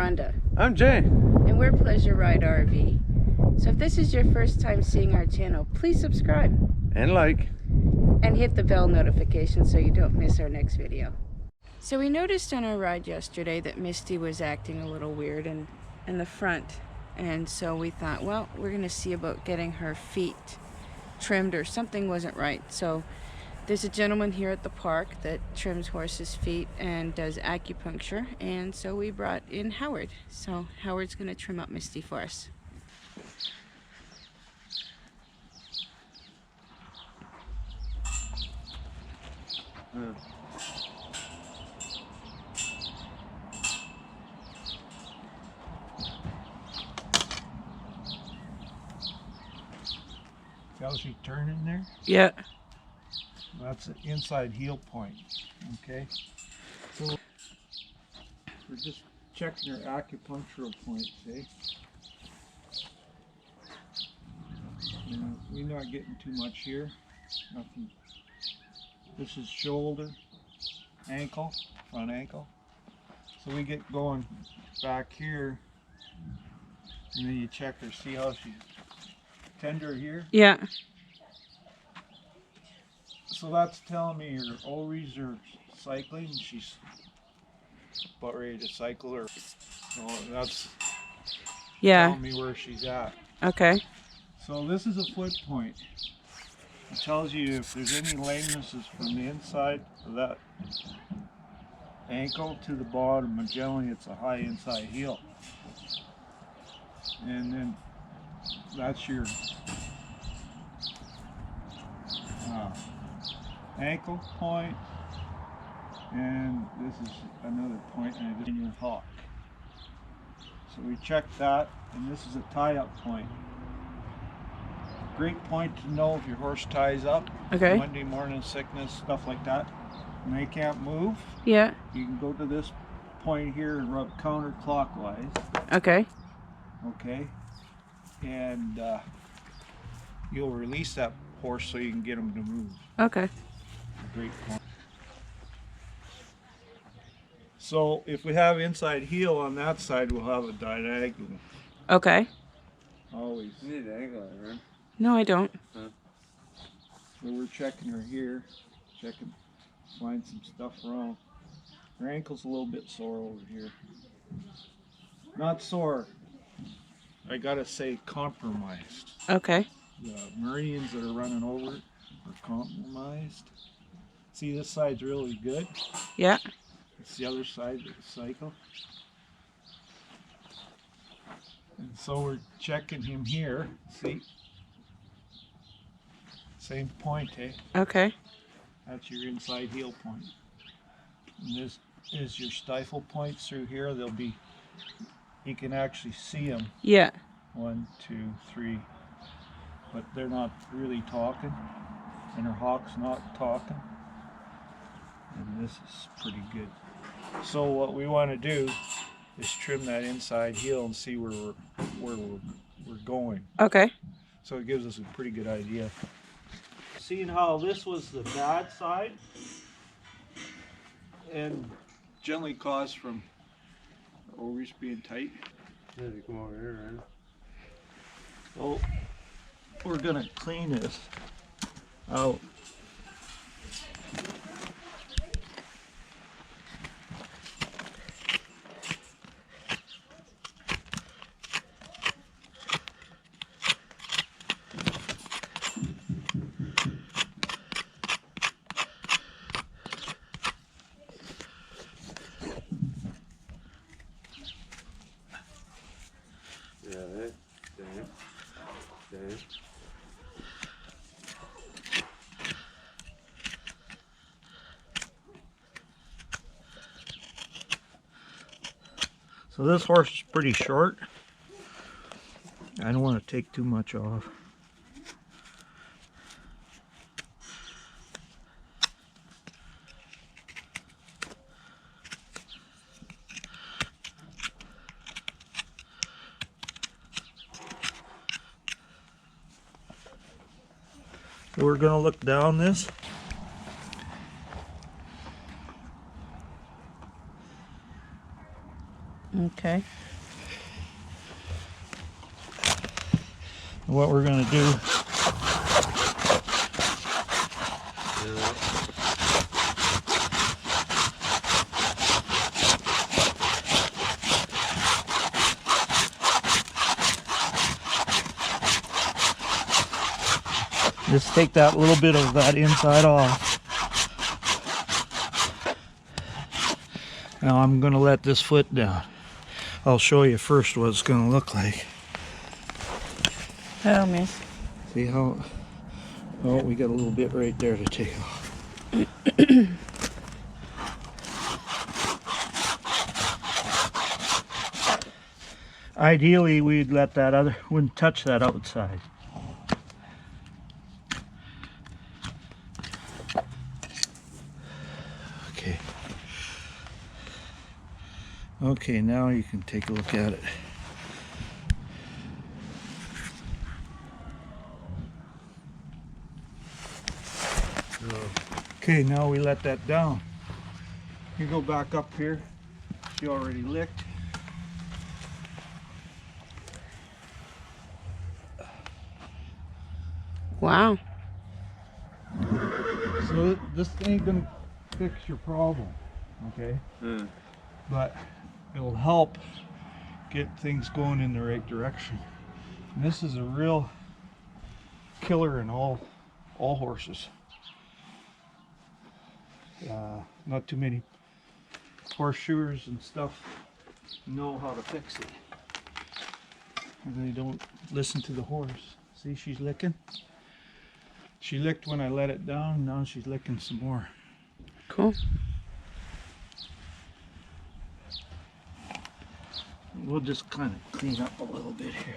Rhonda. I'm Jay. And we're Pleasure Ride RV. So if this is your first time seeing our channel, please subscribe. And like. And hit the bell notification so you don't miss our next video. So we noticed on our ride yesterday that Misty was acting a little weird in the front. And so we thought, well, we're going to see about getting her feet trimmed, or something wasn't right. So there's a gentleman here at the park that trims horses' feet and does acupuncture, and so we brought in Howard. So Howard's going to trim up Misty for us. See how she turning there? Yeah. That's an inside heel point. Okay. So we're just checking her acupunctural points, eh? We're not getting too much here. Nothing. This is shoulder, ankle, front ankle. So we get going back here, and then you check her, see how she's tender here. Yeah. So that's telling me her ovaries are cycling. She's about ready to cycle, or that's telling me where she's at. Okay. So this is a foot point. It tells you if there's any lamenesses from the inside of that ankle to the bottom, and generally it's a high inside heel. And then that's your ankle point, and this is another point, and it's in your hock. So we checked that, and this is a tie-up point. Great point to know if your horse ties up. Okay. Monday morning sickness, stuff like that. When they can't move, Yeah. you can go to this point here and rub counterclockwise. Okay. Okay. And you'll release that horse so you can get them to move. Okay. Great point. So if we have inside heel on that side, we'll have a diagonal. Okay. Always. You need angle, right? No, I don't. So we're checking her here, checking, find some stuff wrong. Her ankle's a little bit sore over here. Not sore. I gotta say compromised. Okay. The meridians that are running over it are compromised. See, this side's really good. Yeah. It's the other side of the cycle. And so we're checking him here. See? Same point, eh? Okay. That's your inside heel point. And this is your stifle points through here. They'll be, you can actually see them. Yeah. 1, 2, 3. But they're not really talking. And her hock's not talking. And this is pretty good. So what we want to do is trim that inside heel and see where we're going. Okay. So it gives us a pretty good idea. Seeing how this was the bad side, and generally caused from ovaries being tight. Yeah, they come over here, right? So we're gonna clean this out. So this horse is pretty short. I don't want to take too much off. So we're going to look down this. Okay. What we're going to do is take that little bit of that inside off. Now I'm going to let this foot down. I'll show you first what it's going to look like. Oh, miss. See how, oh, we got a little bit right there to take off. Ideally, we'd let that other, wouldn't touch that outside. Okay. Okay, now you can take a look at it. Okay, now we let that down. You go back up here. She already licked. Wow. So this ain't gonna fix your problem, okay? But it'll help get things going in the right direction. And this is a real killer in all horses. Not too many horseshoers and stuff know how to fix it. And they don't listen to the horse. See, she's licking. She licked when I let it down. Now she's licking some more. Cool. We'll just kind of clean up a little bit here.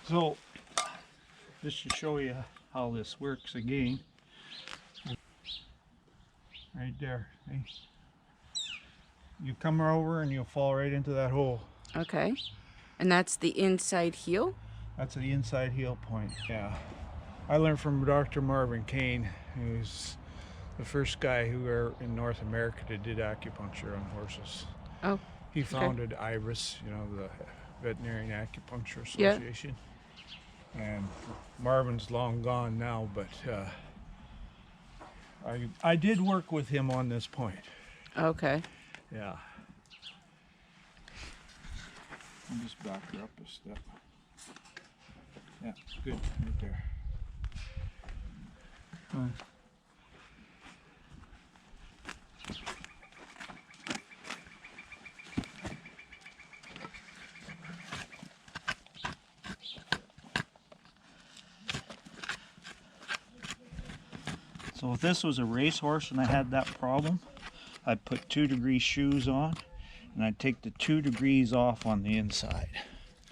So, just to show you how this works again, right there, see? You come over and you'll fall right into that hole. Okay. And that's the inside heel? That's the inside heel point, yeah. I learned from Dr. Marvin Kane, who's the first guy who in North America that did acupuncture on horses. Oh. He founded IRIS, you know, the Veterinary Acupuncture Association. Yeah. And Marvin's long gone now, but I did work with him on this point. Okay. Yeah. I'll just back her up a step. Yeah, good, right there. So if this was a racehorse and I had that problem, I'd put 2-degree shoes on and I'd take the 2 degrees off on the inside.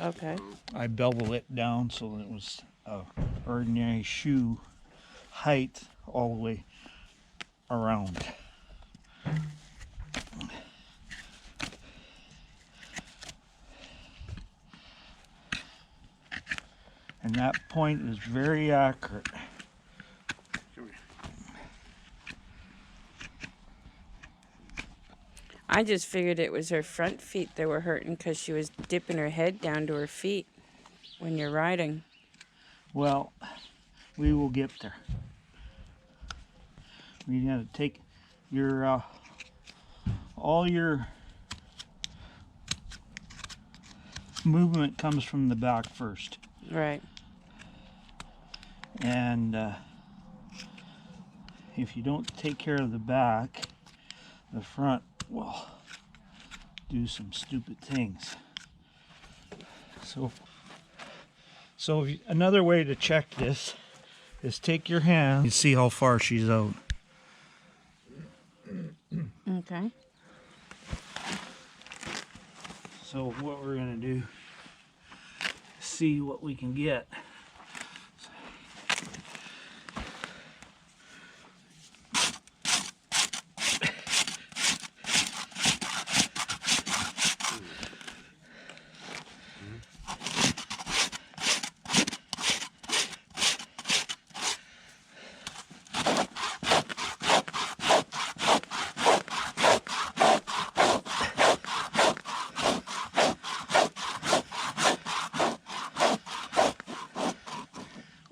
Okay. I bevel it down so that it was ordinary shoe height all the way around. And that point is very accurate. I just figured it was her front feet that were hurting because she was dipping her head down to her feet when you're riding. Well, we will get there. We got to take your all your movement comes from the back first. Right. And if you don't take care of the back, the front will do some stupid things. So another way to check this is take your hand. You see how far she's out. Okay. So what we're gonna do, see what we can get.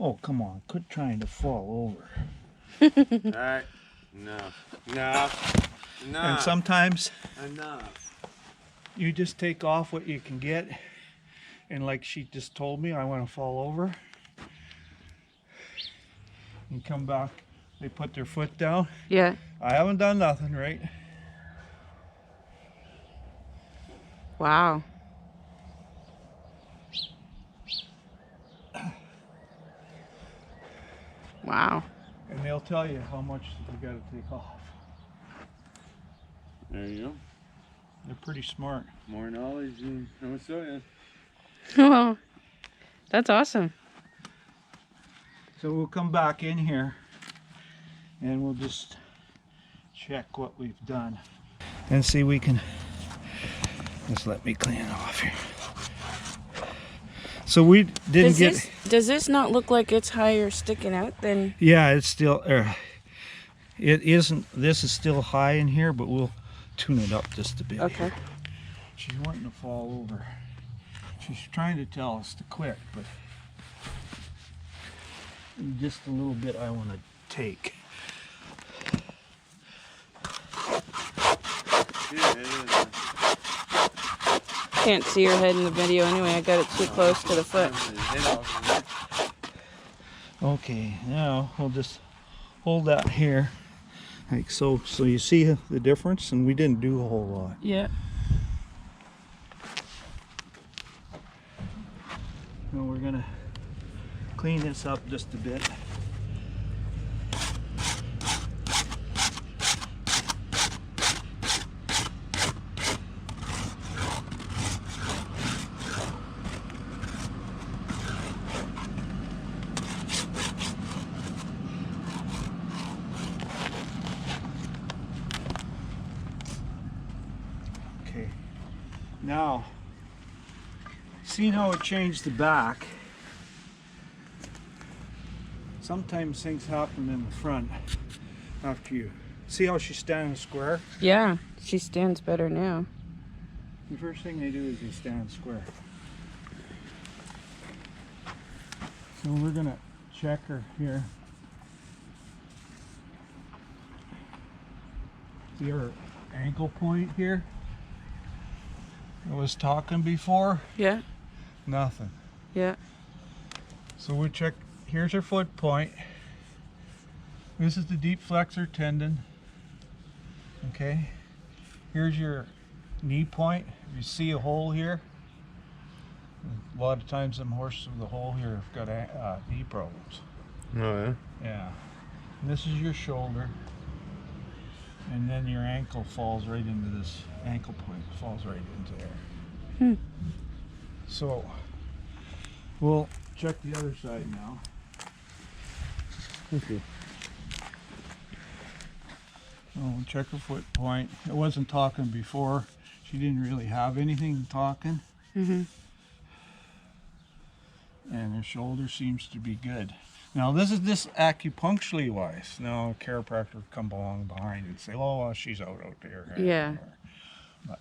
Oh, come on, quit trying to fall over. Alright. Enough. And sometimes Enough. you just take off what you can get. And like she just told me, I want to fall over. And come back. They put their foot down. Yeah. I haven't done nothing, right? Wow. Wow. And they'll tell you how much you got to take off. There you go. They're pretty smart. More knowledge than I was saying. Well, that's awesome. So we'll come back in here and we'll just check what we've done. And see, we can, just let me clean it off here. So we didn't Does this not look like it's higher sticking out than? Yeah, it's still, it isn't, this is still high in here, but we'll tune it up just a bit. Okay. Here. She's wanting to fall over. She's trying to tell us to quit, but just a little bit I want to take. Can't see your head in the video anyway. I got it too close to the foot. Okay, now we'll just hold that here, like so. So you see the difference, and we didn't do a whole lot. Yeah. Now we're gonna clean this up just a bit. Okay, now see how it changed the back. Sometimes things happen in the front after you see how she's standing square. Yeah, she stands better now. The first thing they do is they stand square. So we're gonna check her here. See her ankle point here? I was talking before. Yeah. Nothing. Yeah. So we check, here's her foot point. This is the deep flexor tendon. Okay. Here's your knee point. You see a hole here. A lot of times them horses with a hole here have got knee problems. Oh yeah? Yeah. And this is your shoulder. And then your ankle falls right into this ankle point. Falls right into there. So we'll check the other side now. Okay. We'll check her foot point. It wasn't talking before. She didn't really have anything talking. Mm-hmm. And her shoulder seems to be good. Now this is acupuncturally wise. Now a chiropractor would come along behind and say, oh, well, she's out there. Yeah. But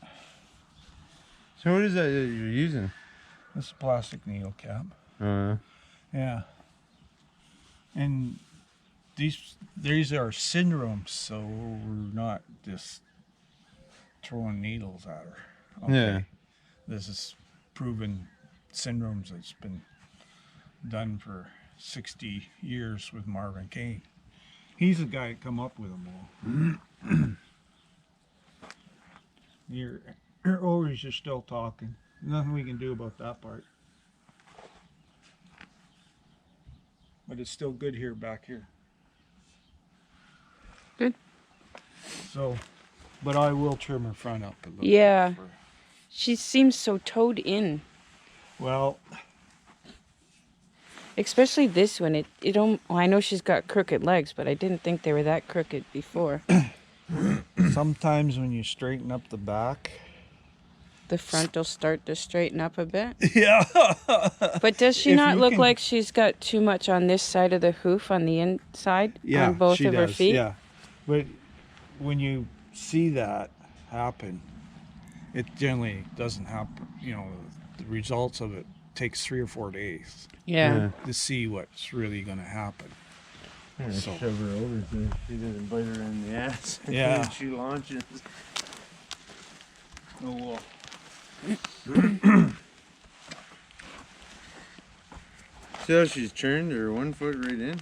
So what is that you're using? this is a plastic needle cap. Yeah. And these are syndromes, so we're not just throwing needles at her. Okay? Yeah. This is proven syndromes that's been done for 60 years with Marvin Kane. He's the guy that come up with them all. Your ovaries are still talking. Nothing we can do about that part. but it's still good here back here. Good. So, but I will trim her front up a little Yeah. bit. She seems so toed in. Well, Especially this one. It don't. Well, I know she's got crooked legs, but I didn't think they were that crooked before. sometimes when you straighten up the back. The front will start to straighten up a bit. Yeah. But does she If not you look can- like she's got too much on this side of the hoof on the inside? On both of her feet? Yeah. But when you see that happen, it generally doesn't happen. You know, the results of it takes 3 or 4 days Yeah. to see what's really going to happen. Yeah, So- shove her over so she doesn't bite her in the ass. Yeah. when she launches. Oh, well. See how she's turned her 1 foot right in?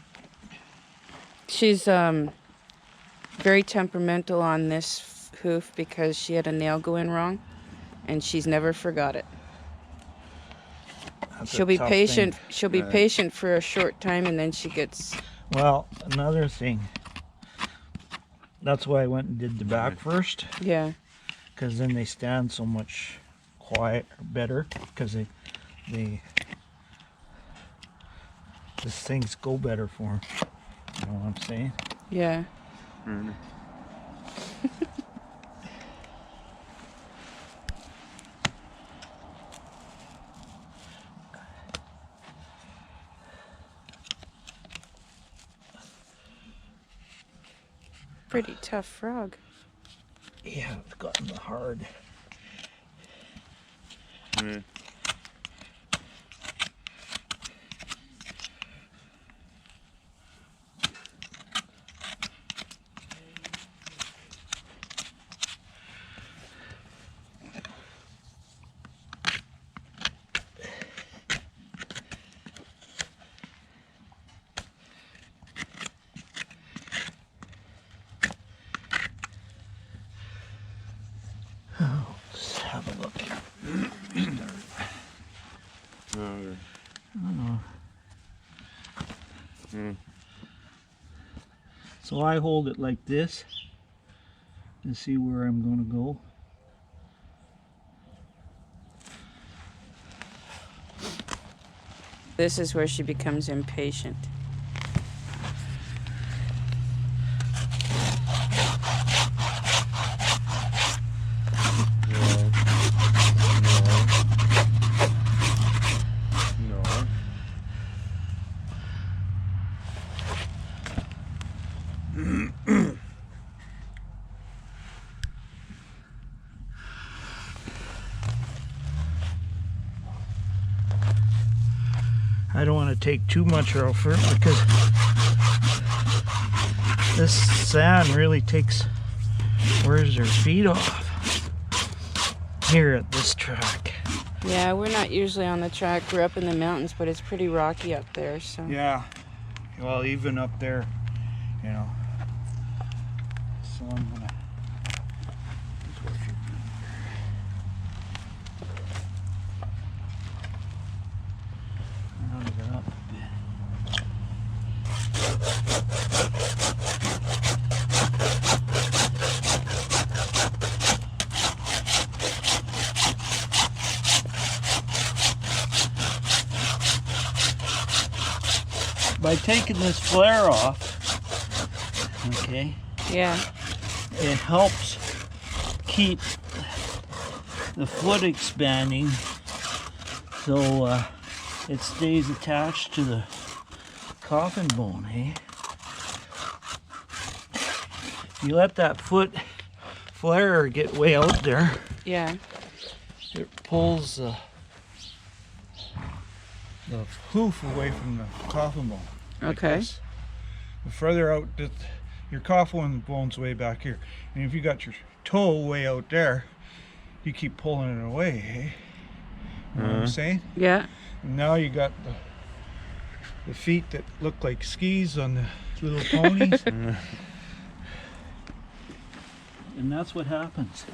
She's very temperamental on this hoof because she had a nail go in wrong, and she's never forgot it. That's a She'll be tough patient. thing. She'll be Right. patient for a short time, and then she gets. Well, another thing. That's why I went and did the back first, Yeah. because then they stand so much better, because they these things go better for them. You know what I'm saying? Yeah. Mm. Pretty tough frog. Yeah, it's gotten hard. Yeah. Let's have a look. Oh, mm. So I hold it like this to see where I'm going to go. This is where she becomes impatient. No. No. I don't want to take too much off her because this sand really wears her feet off here at this track. Yeah, we're not usually on the track. We're up in the mountains, but it's pretty rocky up there, so. Yeah, well, even up there, you know. So I'm gonna. Round it up a bit. By taking this flare off, okay, Yeah. it helps keep the foot expanding so it stays attached to the coffin bone, hey? You let that foot flare get way out there, Yeah. it pulls the hoof away from the coffin bone. Okay. This. The further out that your coffin bone's way back here, and if you got your toe way out there, you keep pulling it away, hey? You know what I'm saying? Yeah. And now you got the feet that look like skis on the little ponies. And that's what happens.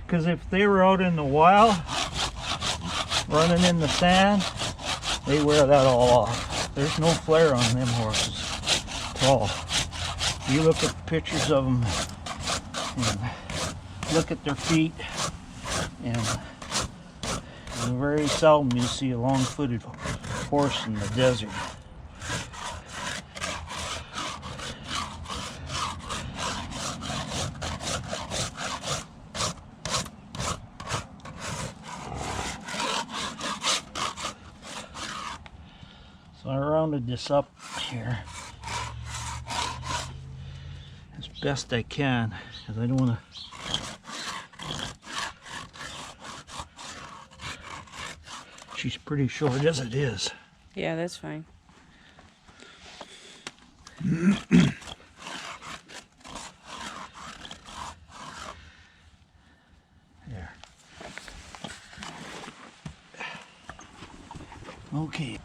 Because if they were out in the wild, running in the sand, they wear that all off. There's no flare on them horses at all. You look at pictures of them and look at their feet, and very seldom you see a long-footed horse in the desert. So I rounded this up here as best I can, because I don't want to. She's pretty short as it is. Yeah, that's fine. There. Okay.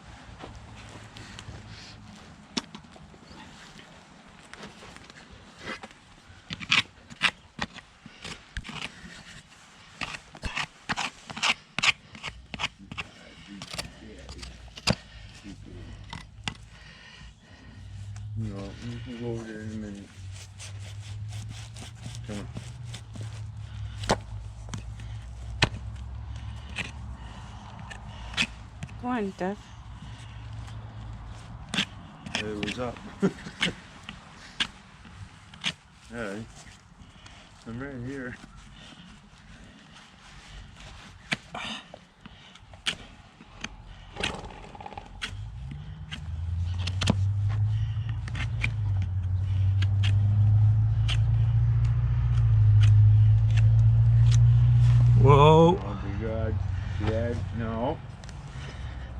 No, we can go over there in a minute. Come on. Go on, Duff. It was up. Alright. I'm right here. Whoa. Oh, be good. Behave. No.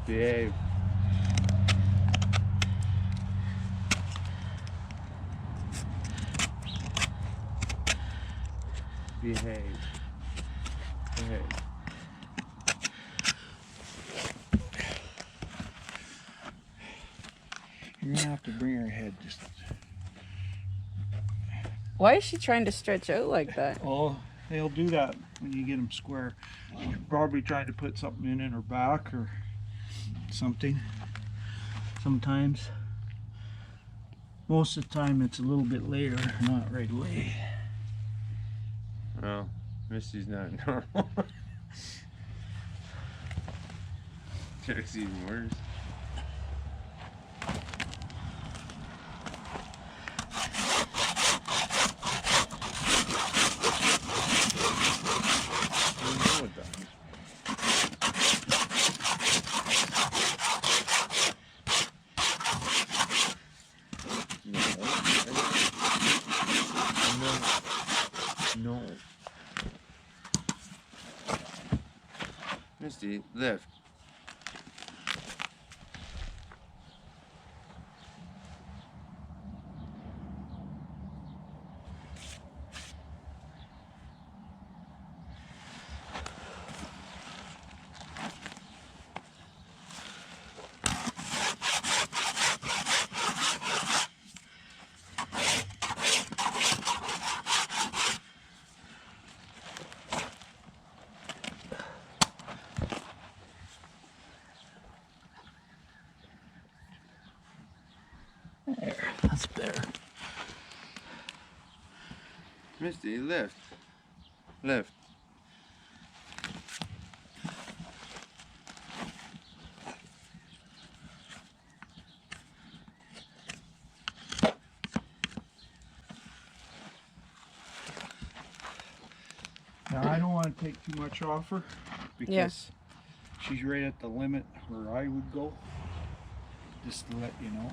Behave. Behave. Behave. You're gonna have to bring her head just. Why is she trying to stretch out like that? Oh, they'll do that when you get them square. She's probably trying to put something in her back or something. Sometimes. Most of the time it's a little bit later, not right away. Oh, Misty's not normal. Jack's even worse. No. Misty, lift. There, that's better. Misty, lift. Lift. Now I don't want to take too much off her because she's right at the limit where I would go. Just to let you know.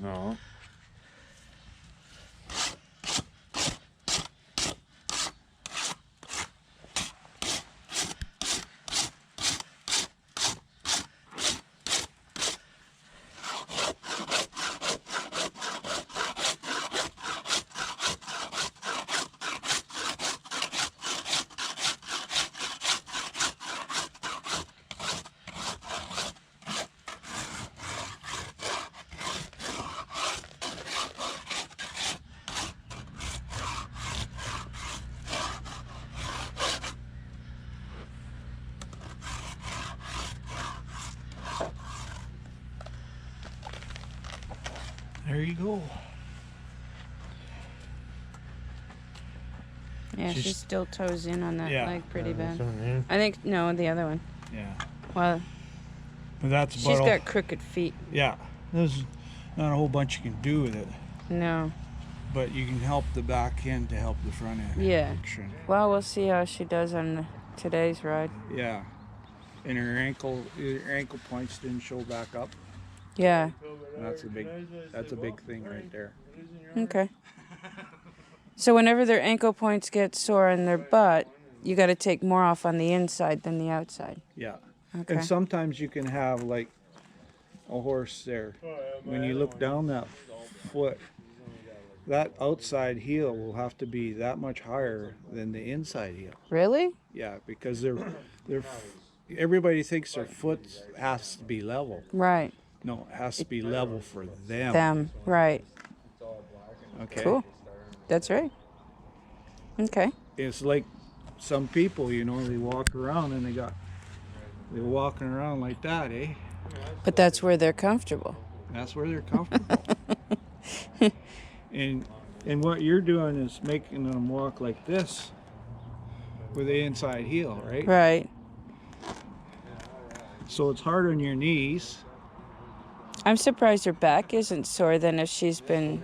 No. There you go. Yeah, She's- she still toes in on that Yeah. leg pretty That's bad. what I mean. I think, no, the other one. Yeah. Well, But that's she's about all. got crooked feet. Yeah. There's not a whole bunch you can do with it, No. but you can help the back end to help the front end. Yeah. Action. Well, we'll see how she does on today's ride. Yeah. And her ankle points didn't show back up. Yeah. That's a big thing right there. Okay. So whenever their ankle points get sore in their butt, you got to take more off on the inside than the outside. Yeah. Okay. And sometimes you can have like a horse there. When you look down that foot, that outside heel will have to be that much higher than the inside heel. Really? Yeah, because they're everybody thinks their foot has to be level. Right. No, it has to be level for them. Them. Right. Okay. Cool. That's right. Okay. It's like some people, you know, they walk around and they're walking around like that, eh? But that's where they're comfortable. That's where they're comfortable. and what you're doing is making them walk like this with the inside heel, right? Right. So it's hard on your knees. I'm surprised her back isn't sore then if she's been...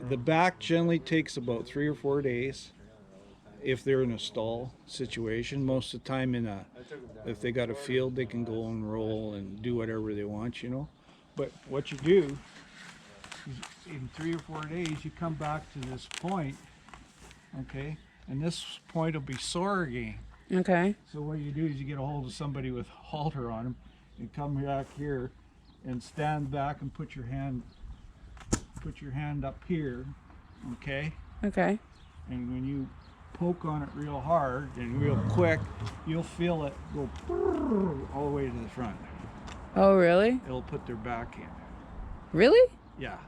The back generally takes about 3 or 4 days if they're in a stall situation. Most of the time if they got a field, they can go and roll and do whatever they want, you know. But what you do is in 3 or 4 days, you come back to this point, okay? And this point will be sore again. Okay. So what you do is you get a hold of somebody with halter on them and come back here and stand back and put your hand up here, okay? Okay. And when you poke on it real hard and real quick, you'll feel it go all the way to the front. Oh, really? It'll put their back in. Really? Yeah.